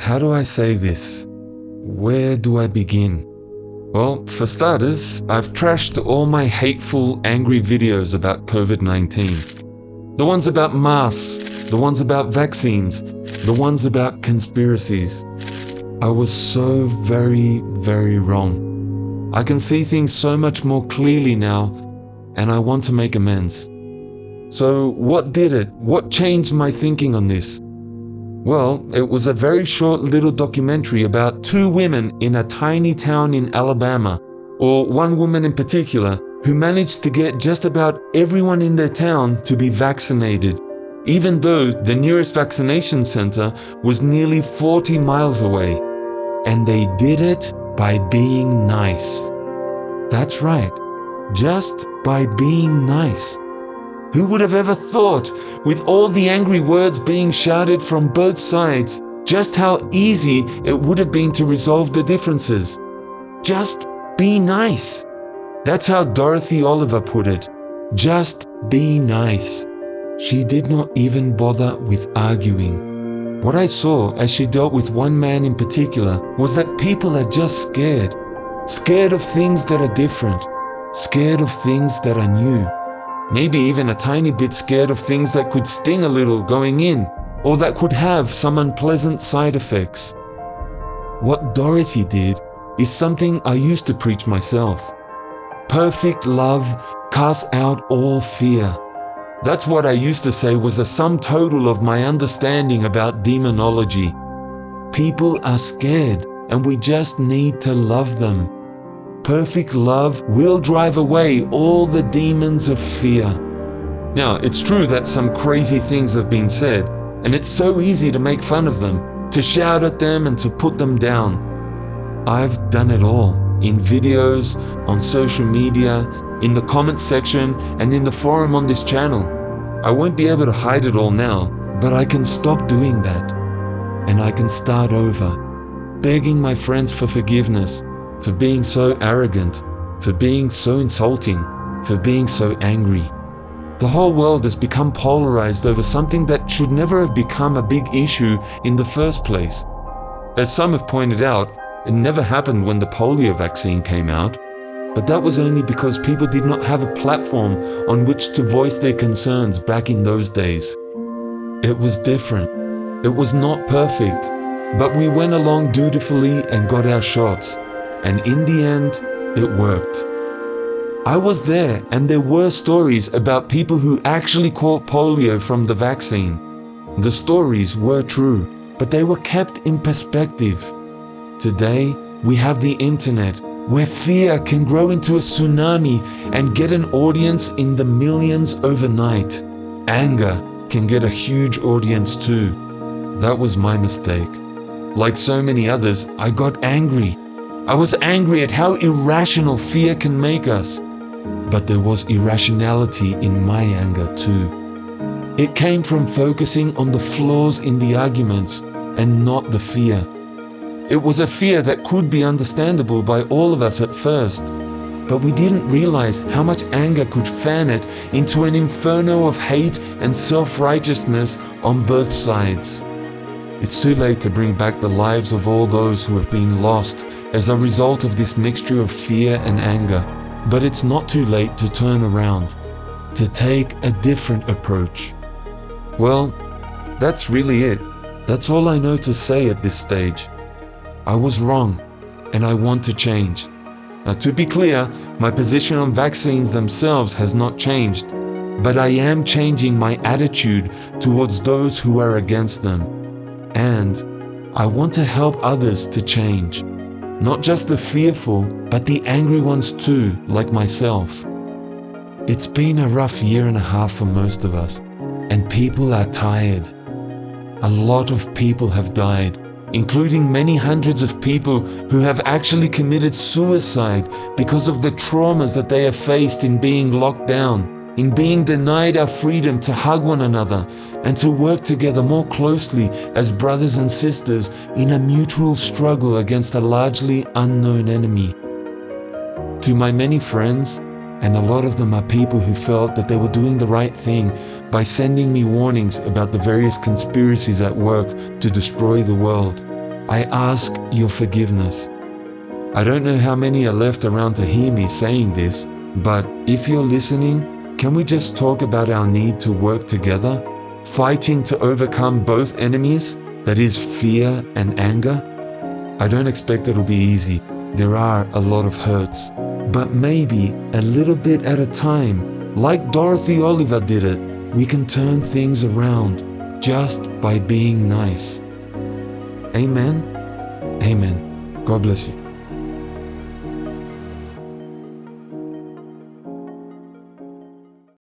how do I say this? Where do I begin? Well, for starters, I've trashed all my hateful, angry videos about COVID-19. The ones about masks, the ones about vaccines, the ones about conspiracies. I was so very, very wrong. I can see things so much more clearly now, and I want to make amends. So what did it? What changed my thinking on this? Well, it was a very short little documentary about two women in a tiny town in Alabama, or one woman in particular, who managed to get just about everyone in their town to be vaccinated, even though the nearest vaccination center was nearly 40 miles away. And they did it by being nice. That's right, just by being nice. Who would have ever thought, with all the angry words being shouted from both sides, just how easy it would have been to resolve the differences? Just be nice. That's how Dorothy Oliver put it. Just be nice. She did not even bother with arguing. What I saw as she dealt with one man in particular was that people are just scared. Scared of things that are different. Scared of things that are new. Maybe even a tiny bit scared of things that could sting a little going in, or that could have some unpleasant side effects. What Dorothy did is something I used to preach myself. Perfect love casts out all fear. That's what I used to say was the sum total of my understanding about demonology. People are scared, and we just need to love them. Perfect love will drive away all the demons of fear. Now, it's true that some crazy things have been said, and it's so easy to make fun of them, to shout at them and to put them down. I've done it all, in videos, on social media, in the comments section, and in the forum on this channel. I won't be able to hide it all now, but I can stop doing that. And I can start over, begging my friends for forgiveness, for being so arrogant, for being so insulting, for being so angry. The whole world has become polarized over something that should never have become a big issue in the first place. As some have pointed out, it never happened when the polio vaccine came out, but that was only because people did not have a platform on which to voice their concerns back in those days. It was different. It was not perfect, but we went along dutifully and got our shots. And in the end, it worked. I was there, and there were stories about people who actually caught polio from the vaccine. The stories were true, but they were kept in perspective. Today, we have the internet, where fear can grow into a tsunami and get an audience in the millions overnight. Anger can get a huge audience too. That was my mistake. Like so many others, I got angry. I was angry at how irrational fear can make us. But there was irrationality in my anger too. It came from focusing on the flaws in the arguments and not the fear. It was a fear that could be understandable by all of us at first, but we didn't realize how much anger could fan it into an inferno of hate and self-righteousness on both sides. It's too late to bring back the lives of all those who have been lost as a result of this mixture of fear and anger, but it's not too late to turn around, to take a different approach. Well, that's really it. That's all I know to say at this stage. I was wrong, and I want to change. Now, to be clear, my position on vaccines themselves has not changed, but I am changing my attitude towards those who are against them. And I want to help others to change. Not just the fearful, but the angry ones too, like myself. It's been a rough year and a half for most of us, and people are tired. A lot of people have died, including many hundreds of people who have actually committed suicide because of the traumas that they have faced in being locked down, in being denied our freedom to hug one another and to work together more closely as brothers and sisters in a mutual struggle against a largely unknown enemy. To my many friends, and a lot of them are people who felt that they were doing the right thing by sending me warnings about the various conspiracies at work to destroy the world, I ask your forgiveness. I don't know how many are left around to hear me saying this, but if you're listening, can we just talk about our need to work together, fighting to overcome both enemies, that is fear and anger? I don't expect it'll be easy. There are a lot of hurts, but maybe a little bit at a time, like Dorothy Oliver did it, we can turn things around just by being nice. Amen? Amen. God bless you.